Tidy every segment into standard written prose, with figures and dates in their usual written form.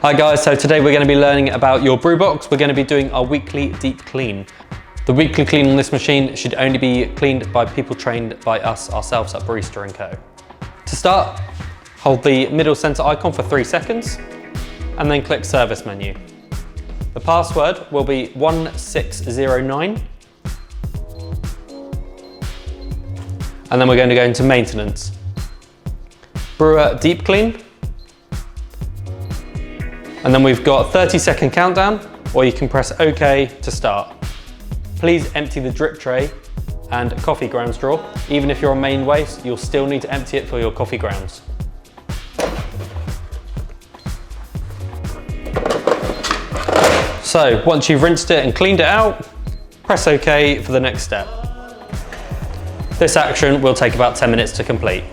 Hi guys, so today we're going to be learning about your brew box. We're going to be doing our weekly deep clean. The weekly clean on this machine should only be cleaned by people trained by us ourselves at Barista & Co. To start, hold the middle center icon for 3 seconds and then click service menu. The password will be 1609 and then we're going to go into maintenance. Brewer deep clean. And then we've got 30-second countdown, or you can press OK to start. Please empty the drip tray and coffee ground straw. Even if you're on main waste, you'll still need to empty it for your coffee grounds. So once you've rinsed it and cleaned it out, press OK for the next step. This action will take about 10 minutes to complete.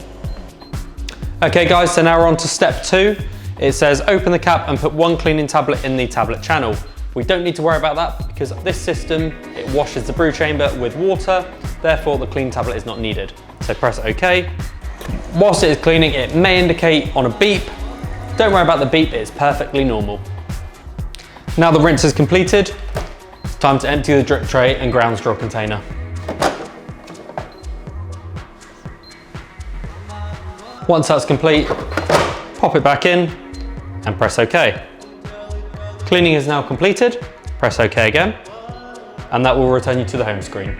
Okay guys, so now we're on to step 2. It says open the cap and put one cleaning tablet in the tablet channel. We don't need to worry about that because this system, it washes the brew chamber with water, therefore the clean tablet is not needed. So press OK. Whilst it is cleaning, it may indicate on a beep. Don't worry about the beep, it's perfectly normal. Now the rinse is completed, it's time to empty the drip tray and ground straw container. Once that's complete, pop it back in and press OK. Cleaning is now completed, press OK again, and that will return you to the home screen.